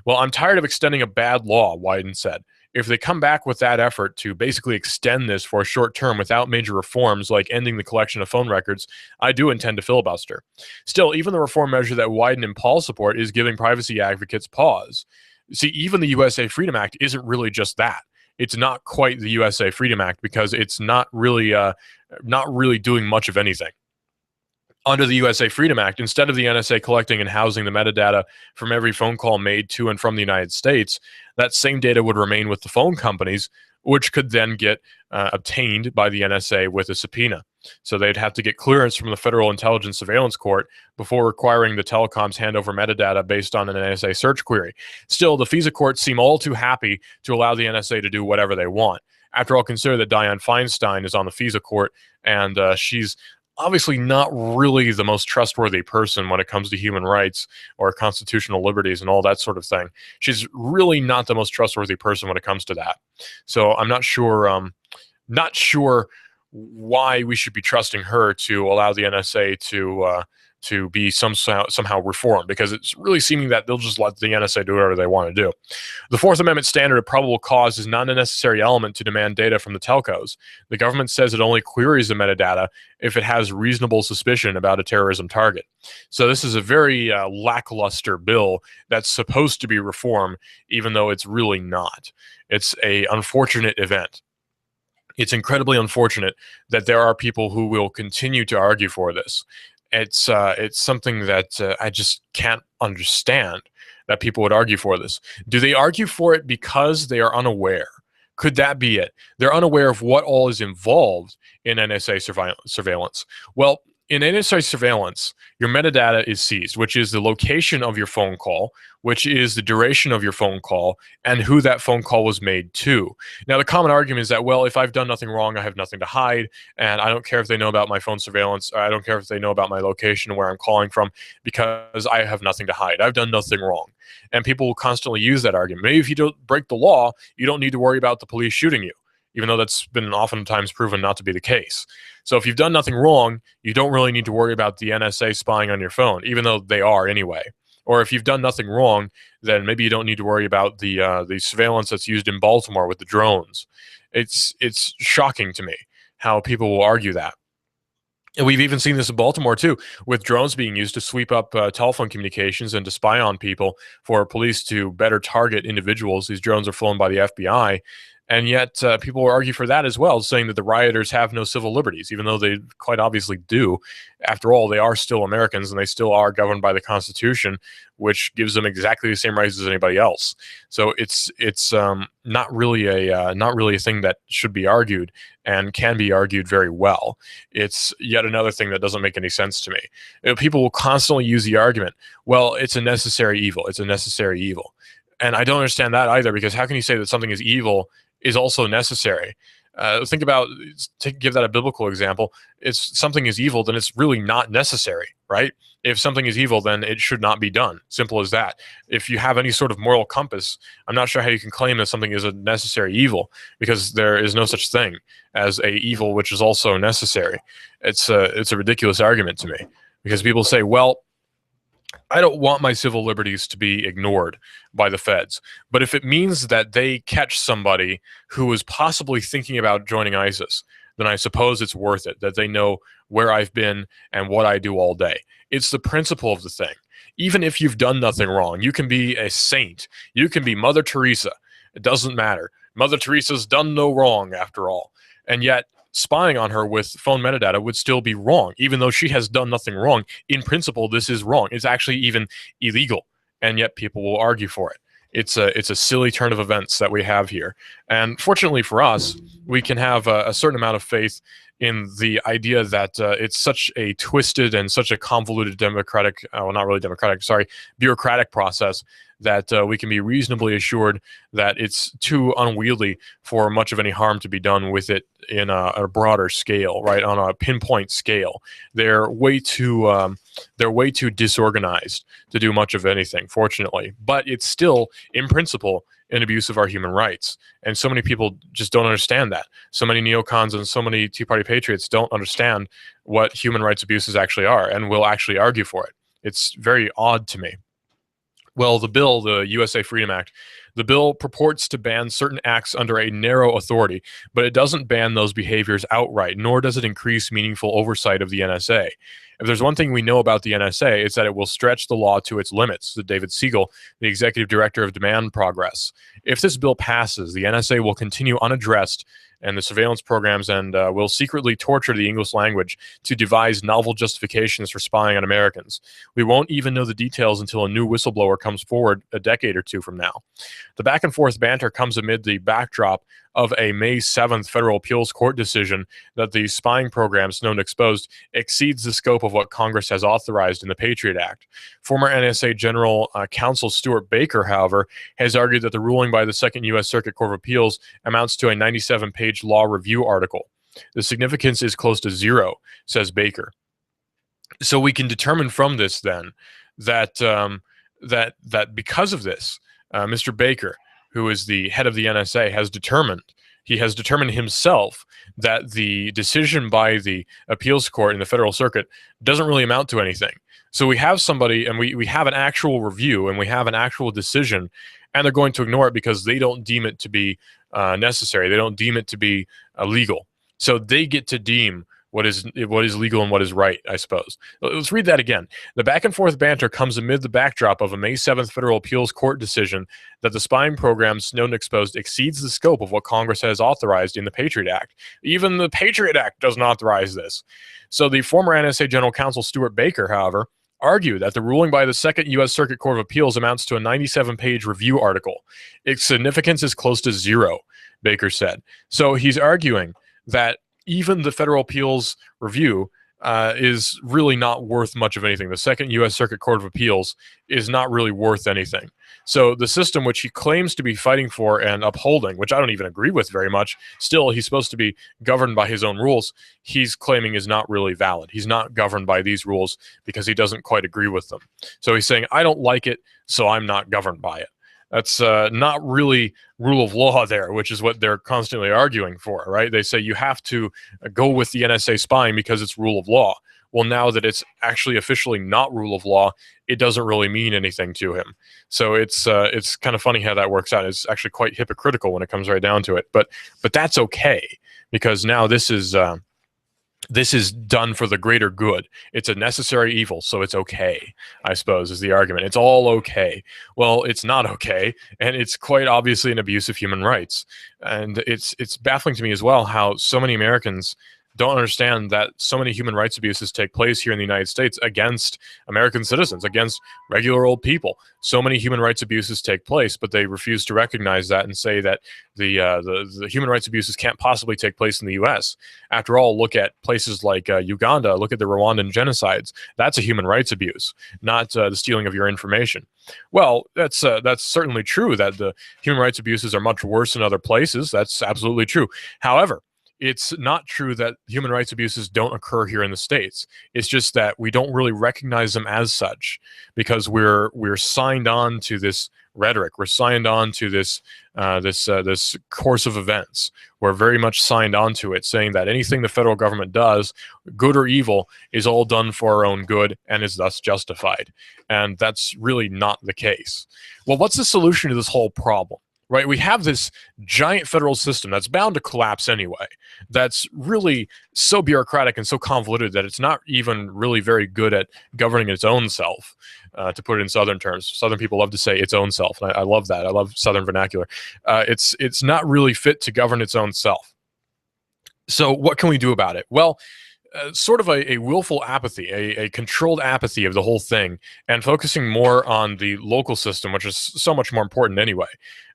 Speaker 3: Well, I'm tired of extending a bad law, Wyden said. If they come back with that effort to basically extend this for a short term without major reforms like ending the collection of phone records, I do intend to filibuster. Still, even the reform measure that Wyden and Paul support is giving privacy advocates pause. See, even the USA Freedom Act isn't really just that. It's not quite the USA Freedom Act because it's not really doing much of anything. Under the USA Freedom Act, instead of the NSA collecting and housing the metadata from every phone call made to and from the United States, that same data would remain with the phone companies, which could then get obtained by the NSA with a subpoena. So they'd have to get clearance from the Federal Intelligence Surveillance Court before requiring the telecoms hand over metadata based on an NSA search query. Still, the FISA courts seem all too happy to allow the NSA to do whatever they want. After all, consider that Dianne Feinstein is on the FISA court, and she's obviously not really the most trustworthy person when it comes to human rights or constitutional liberties and all that sort of thing. She's really not the most trustworthy person when it comes to that. So I'm not sure why we should be trusting her to allow the NSA to be somehow reformed, because it's really seeming that they'll just let the NSA do whatever they want to do. The Fourth Amendment standard of probable cause is not a necessary element to demand data from the telcos. The government says it only queries the metadata if it has reasonable suspicion about a terrorism target. So this is a very lackluster bill that's supposed to be reformed, even though it's really not. It's an unfortunate event. It's incredibly unfortunate that there are people who will continue to argue for this. It's something that I just can't understand that people would argue for this. Do they argue for it because they are unaware? Could that be it? They're unaware of what all is involved in NSA surveillance. Well, In NSA surveillance, your metadata is seized, which is the location of your phone call, which is the duration of your phone call, and who that phone call was made to. Now, the common argument is that, well, if I've done nothing wrong, I have nothing to hide, and I don't care if they know about my phone surveillance, or I don't care if they know about my location and where I'm calling from, because I have nothing to hide. I've done nothing wrong. And people will constantly use that argument. Maybe if you don't break the law, you don't need to worry about the police shooting you, even though that's been oftentimes proven not to be the case. So if you've done nothing wrong, you don't really need to worry about the NSA spying on your phone, even though they are anyway. Or if you've done nothing wrong, then maybe you don't need to worry about the surveillance that's used in Baltimore with the drones. It's shocking to me how people will argue that. And we've even seen this in Baltimore, too, with drones being used to sweep up telephone communications and to spy on people for police to better target individuals. These drones are flown by the FBI. And yet people will argue for that as well, saying that the rioters have no civil liberties, even though they quite obviously do. After all, they are still Americans, and they still are governed by the Constitution, which gives them exactly the same rights as anybody else. So it's not really a thing that should be argued, and can be argued very well. It's yet another thing that doesn't make any sense to me. People will constantly use the argument, well, it's a necessary evil. It's a necessary evil. And I don't understand that either, because how can you say that something is evil is also necessary? Think about, give that a biblical example. If something is evil, then it's really not necessary, right? If something is evil, then it should not be done. Simple as that. If you have any sort of moral compass, I'm not sure how you can claim that something is a necessary evil, because there is no such thing as a evil which is also necessary. It's a ridiculous argument to me, because people say, well, I don't want my civil liberties to be ignored by the feds. But if it means that they catch somebody who is possibly thinking about joining ISIS, then I suppose it's worth it, that they know where I've been and what I do all day. It's the principle of the thing. Even if you've done nothing wrong, you can be a saint. You can be Mother Teresa. It doesn't matter. Mother Teresa's done no wrong, after all. And yet, spying on her with phone metadata would still be wrong, even though she has done nothing wrong. In principle, this is wrong. It's actually even illegal, and yet people will argue for it. It's a silly turn of events that we have here. And fortunately for us, we can have a certain amount of faith in the idea that it's such a twisted and such a convoluted bureaucratic process that we can be reasonably assured that it's too unwieldy for much of any harm to be done with it in a broader scale, right? On a pinpoint scale. They're way too disorganized to do much of anything, fortunately. But it's still, in principle, an abuse of our human rights. And so many people just don't understand that. So many neocons and so many Tea Party patriots don't understand what human rights abuses actually are, and will actually argue for it. It's very odd to me. Well, the bill, the USA Freedom Act, the bill purports to ban certain acts under a narrow authority, but it doesn't ban those behaviors outright, nor does it increase meaningful oversight of the NSA. If there's one thing we know about the NSA, it's that it will stretch the law to its limits, said David Siegel, the executive director of Demand Progress. If this bill passes, the NSA will continue unaddressed and the surveillance programs and will secretly torture the English language to devise novel justifications for spying on Americans. We won't even know the details until a new whistleblower comes forward a decade or two from now. The back and forth banter comes amid the backdrop of a May 7th federal appeals court decision that the spying programs known exposed exceeds the scope of what Congress has authorized in the Patriot Act. Former NSA General Counsel Stuart Baker, however, has argued that the ruling by the Second U.S. Circuit Court of Appeals amounts to a 97-page law review article. The significance is close to zero, says Baker. So we can determine from this then that that because of this, Mr. Baker, who is the head of the NSA, has determined himself that the decision by the appeals court in the federal circuit doesn't really amount to anything. So we have somebody, and we have an actual review, and we have an actual decision, and they're going to ignore it because they don't deem it to be necessary. They don't deem it to be legal. So they get to deem what is legal and what is right, I suppose. Let's read that again. The back and forth banter comes amid the backdrop of a May 7th federal appeals court decision that the spying programs known and exposed exceeds the scope of what Congress has authorized in the Patriot Act. Even the Patriot Act doesn't authorize this. So the former NSA General Counsel Stuart Baker, however, argued that the ruling by the Second U.S. Circuit Court of Appeals amounts to a 97-page review article. Its significance is close to zero, Baker said. So he's arguing that even the federal appeals review is really not worth much of anything. The Second U.S. Circuit Court of Appeals is not really worth anything. So the system which he claims to be fighting for and upholding, which I don't even agree with very much, still he's supposed to be governed by his own rules, he's claiming is not really valid. He's not governed by these rules because he doesn't quite agree with them. So he's saying, I don't like it, so I'm not governed by it. That's not really rule of law there, which is what they're constantly arguing for, right? They say you have to go with the NSA spying because it's rule of law. Well, now that it's actually officially not rule of law, it doesn't really mean anything to him. So it's kind of funny how that works out. It's actually quite hypocritical when it comes right down to it. But that's okay, because now this is done for the greater good. It's a necessary evil, so it's okay, I suppose, is the argument. It's all okay. Well, it's not okay, and it's quite obviously an abuse of human rights. And it's baffling to me as well how so many Americans don't understand that so many human rights abuses take place here in the United States against American citizens, against regular old people. So many human rights abuses take place, but they refuse to recognize that and say that the human rights abuses can't possibly take place in the U.S. After all, look at places like Uganda, look at the Rwandan genocides. That's a human rights abuse, not the stealing of your information. Well, that's certainly true that the human rights abuses are much worse in other places. That's absolutely true. However, it's not true that human rights abuses don't occur here in the States. It's just that we don't really recognize them as such because we're signed on to this rhetoric. We're signed on to this course of events. We're very much signed on to it, saying that anything the federal government does, good or evil, is all done for our own good and is thus justified. And that's really not the case. Well, what's the solution to this whole problem? Right, we have this giant federal system that's bound to collapse anyway, that's really so bureaucratic and so convoluted that it's not even really very good at governing its own self, to put it in Southern terms. Southern people love to say its own self, and I love that. I love Southern vernacular. It's not really fit to govern its own self. So what can we do about it? Well, sort of a willful apathy, a controlled apathy of the whole thing, and focusing more on the local system, which is so much more important anyway,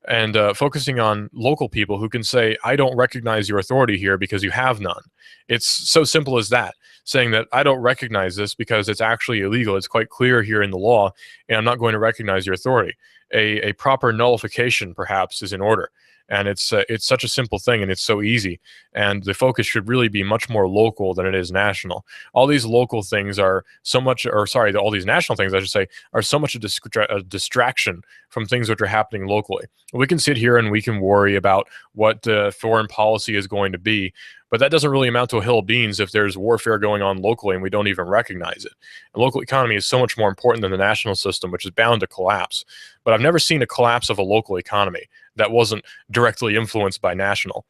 Speaker 3: and focusing on local people who can say, I don't recognize your authority here because you have none. It's so simple as that, saying that I don't recognize this because it's actually illegal. It's quite clear here in the law, and I'm not going to recognize your authority. A proper nullification, perhaps, is in order. And it's such a simple thing, and it's so easy. And the focus should really be much more local than it is national. All these local things are so much, all these national things, I should say, are so much a distraction from things which are happening locally. We can sit here and we can worry about what foreign policy is going to be, but that doesn't really amount to a hill of beans if there's warfare going on locally and we don't even recognize it. The local economy is so much more important than the national system, which is bound to collapse. But I've never seen a collapse of a local economy that wasn't directly influenced by national.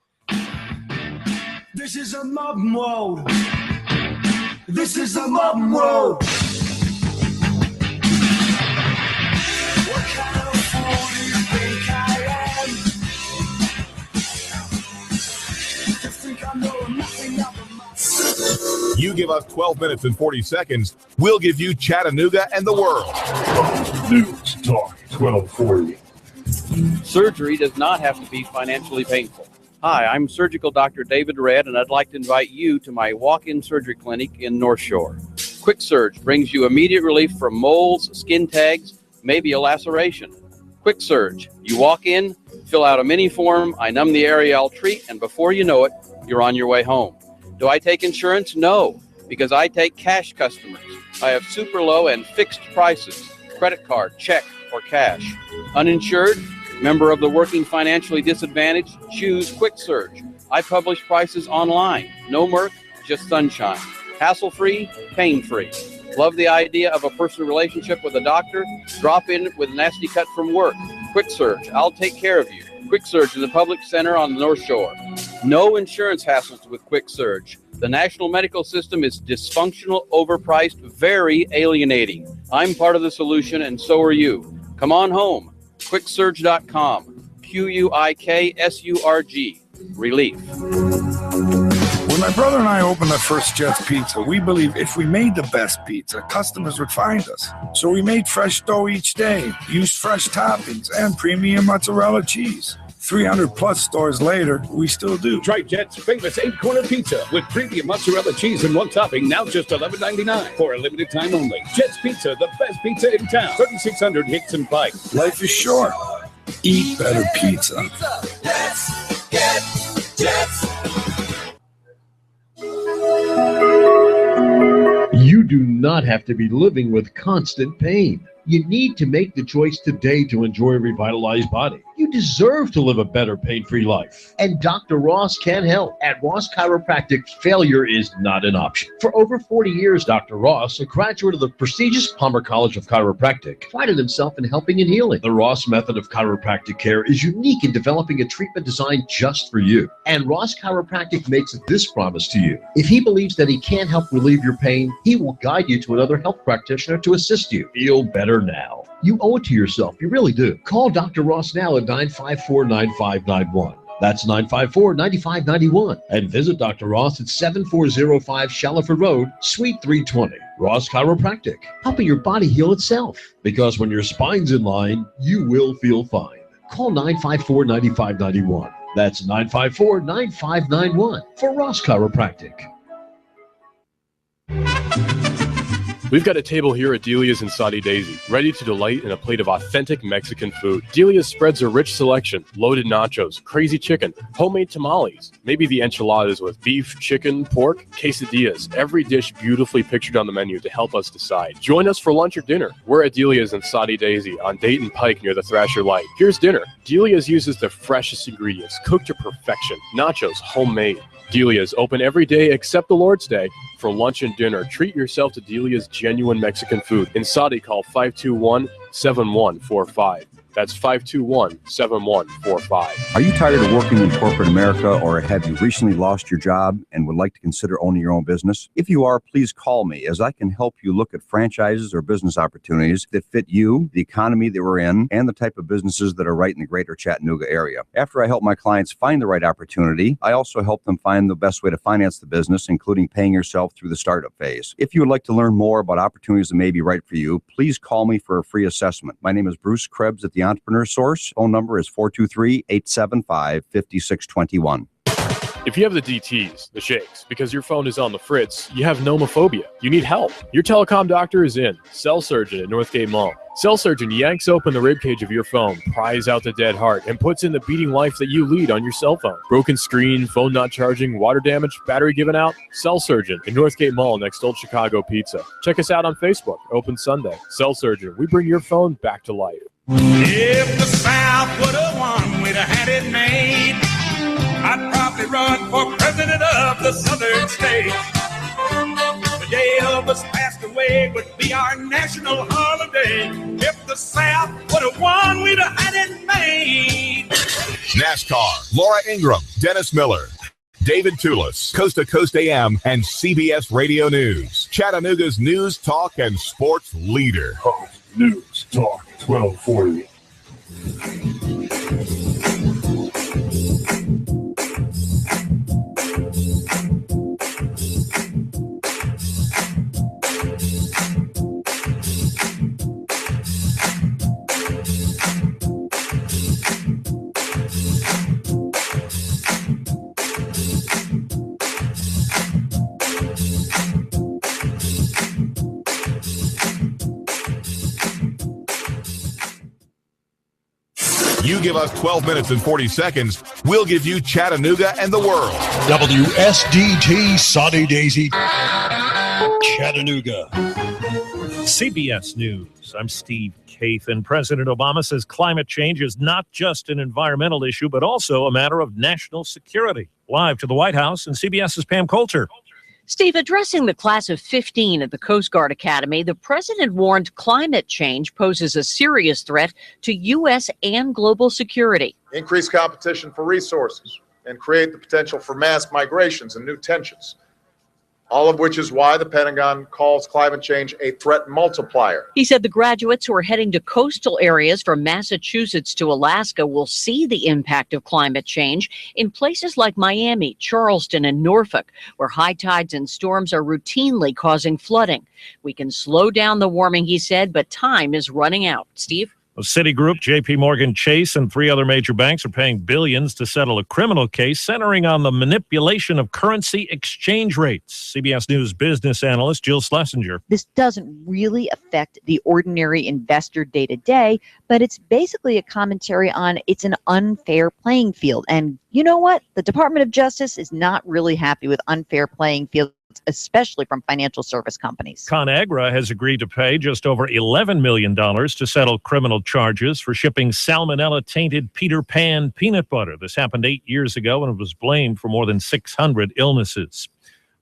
Speaker 4: This is a mob mode. This is a mob mode. What kind of fool do you think I am? You think I know nothing about
Speaker 1: You give us 12 minutes and 40 seconds, we'll give you Chattanooga and the world.
Speaker 2: News Talk 1240.
Speaker 13: Surgery does not have to be financially painful. Hi, I'm Surgical Dr. David Red, and I'd like to invite you to my walk-in surgery clinic in North Shore. Quick Surge brings you immediate relief from moles, skin tags, maybe a laceration. Quick Surge. You walk in, fill out a mini form, I numb the area I'll treat, and before you know it, you're on your way home. Do I take insurance? No, because I take cash customers. I have super low and fixed prices, credit card, check, or cash. Uninsured? Member of the working financially disadvantaged? Choose Quick Surge. I publish prices online. No mirth, just sunshine. Hassle-free, pain-free. Love the idea of a personal relationship with a doctor? Drop in with a nasty cut from work. Quick Surge. I'll take care of you. Quick Surge in the Public Center on the North Shore. No insurance hassles with Quick Surge. The national medical system is dysfunctional, overpriced, very alienating. I'm part of the solution, and so are you. Come on home. QuickSurge.com. QUIKSURG. Relief.
Speaker 14: When my brother and I opened the First Jets Pizza, we believed if we made the best pizza, customers would find us. So we made fresh dough each day, used fresh toppings, and premium mozzarella cheese. 300 plus stores later, we still do.
Speaker 15: Try Jet's famous 8-corner pizza with premium mozzarella cheese and one topping, now just $11.99 for a limited time only. Jet's Pizza, the best pizza in town. 3600 Hickson Pike.
Speaker 14: Life is short. Eat better pizza.
Speaker 4: Let's get Jets.
Speaker 16: You do not have to be living with constant pain. You need to make the choice today to enjoy a revitalized body. You deserve to live a better pain-free life. And Dr. Ross can help. At Ross Chiropractic, failure is not an option. For over 40 years, Dr. Ross, a graduate of the prestigious Palmer College of Chiropractic, prided himself in helping and healing. The Ross method of chiropractic care is unique in developing a treatment designed just for you. And Ross Chiropractic makes this promise to you. If he believes that he can't help relieve your pain, he will guide you to another health practitioner to assist you. Feel better now. You owe it to yourself. You really do. Call Dr. Ross now at 954-9591. That's 954-9591. And visit Dr. Ross at 7405 Shallowford Road, Suite 320. Ross Chiropractic, helping your body heal itself. Because when your spine's in line, you will feel fine. Call 954-9591. That's 954-9591 for Ross Chiropractic.
Speaker 6: We've got a table here at Delia's in Saudi Daisy, ready to delight in a plate of authentic Mexican food. Delia's spreads a rich selection: loaded nachos, crazy chicken, homemade tamales, maybe the enchiladas with beef, chicken, pork, quesadillas. Every dish beautifully pictured on the menu to help us decide. Join us for lunch or dinner. We're at Delia's in Saudi Daisy on Dayton Pike near the Thrasher Light. Here's dinner. Delia's uses the freshest ingredients, cooked to perfection. Nachos, homemade. Delia's open every day except the Lord's Day. For lunch and dinner, treat yourself to Delia's genuine Mexican food. In Saudi, call 521-7145. That's 521-7145.
Speaker 17: Are you tired of working in corporate America, or have you recently lost your job and would like to consider owning your own business? If you are, please call me, as I can help you look at franchises or business opportunities that fit you, the economy that we're in, and the type of businesses that are right in the greater Chattanooga area. After I help my clients find the right opportunity, I also help them find the best way to finance the business, including paying yourself through the startup phase. If you would like to learn more about opportunities that may be right for you, please call me for a free assessment. My name is Bruce Krebs at the Entrepreneur Source. Phone number is 423-875-5621.
Speaker 6: If you have the DTs, the shakes, because your phone is on the fritz, you have nomophobia. You need help. Your telecom doctor is in. Cell Surgeon at Northgate Mall. Cell Surgeon yanks open the ribcage of your phone, pries out the dead heart, and puts in the beating life that you lead on your cell phone. Broken screen, phone not charging, water damage, battery given out? Cell Surgeon at Northgate Mall next to Old Chicago Pizza. Check us out on Facebook. Open Sunday. Cell Surgeon. We bring your phone back to life.
Speaker 4: If the South would have won, we'd have had it made. I'd probably run for president of the Southern states. The day Elvis passed away would be our national holiday. If the South would have won, we'd have had it made.
Speaker 1: NASCAR, Laura Ingram, Dennis Miller, David Toulis, Coast to Coast AM, and CBS Radio News. Chattanooga's news, talk, and sports leader.
Speaker 2: News Talk 1240.
Speaker 1: You give us 12 minutes and 40 seconds, we'll give you Chattanooga and the world.
Speaker 18: WSDT Saudi Daisy, Chattanooga.
Speaker 19: CBS News. I'm Steve Kathan. President Obama says climate change is not just an environmental issue, but also a matter of national security. Live to the White House and CBS's Pam Coulter.
Speaker 20: Steve, addressing the class of 15 at the Coast Guard Academy, the president warned climate change poses a serious threat to U.S. and global security.
Speaker 21: Increase competition for resources and create the potential for mass migrations and new tensions. All of which is why the Pentagon calls climate change a threat multiplier.
Speaker 20: He said the graduates who are heading to coastal areas from Massachusetts to Alaska will see the impact of climate change in places like Miami, Charleston, and Norfolk, where high tides and storms are routinely causing flooding. We can slow down the warming, he said, but time is running out. Steve?
Speaker 19: Citigroup, JP Morgan Chase, and 3 other major banks are paying billions to settle a criminal case centering on the manipulation of currency exchange rates. CBS News business analyst Jill Schlesinger.
Speaker 5: This doesn't really affect the ordinary investor day to day, but it's basically a commentary on it's an unfair playing field. And you know what? The Department of Justice is not really happy with unfair playing fields, especially from financial service companies.
Speaker 19: ConAgra has agreed to pay just over $11 million to settle criminal charges for shipping salmonella-tainted Peter Pan peanut butter. This happened 8 years ago, and it was blamed for more than 600 illnesses.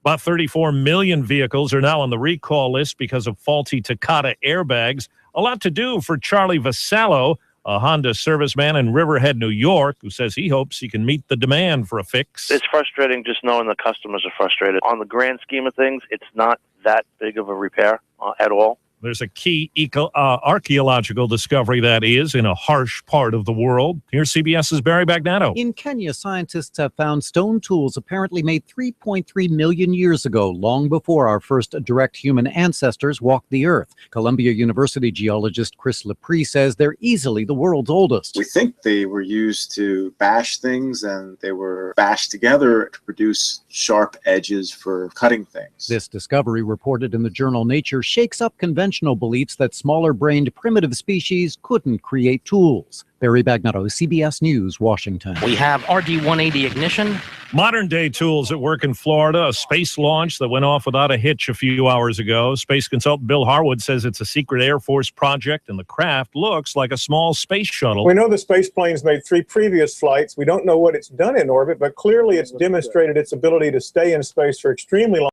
Speaker 19: About 34 million vehicles are now on the recall list because of faulty Takata airbags. A lot to do for Charlie Vasallo, a Honda serviceman in Riverhead, New York, who says he hopes he can meet the demand for a fix.
Speaker 22: It's frustrating just knowing the customers are frustrated. On the grand scheme of things, it's not that big of a repair at all.
Speaker 19: There's a key archaeological discovery that is in a harsh part of the world. Here's CBS's Barry Bagnano.
Speaker 23: In Kenya, scientists have found stone tools apparently made 3.3 million years ago, long before our first direct human ancestors walked the earth. Columbia University geologist Chris Lepre says they're easily the world's oldest.
Speaker 24: We think they were used to bash things, and they were bashed together to produce sharp edges for cutting things.
Speaker 23: This discovery, reported in the journal Nature, shakes up conventional beliefs that smaller-brained primitive species couldn't create tools. Barry Bagnano, CBS News, Washington.
Speaker 25: We have RD-180 ignition.
Speaker 19: Modern-day tools at work in Florida, a space launch that went off without a hitch a few hours ago. Space consultant Bill Harwood says it's a secret Air Force project, and the craft looks like a small space shuttle.
Speaker 26: We know the space plane's made 3 previous flights. We don't know what it's done in orbit, but clearly it's demonstrated its ability to stay in space for extremely long.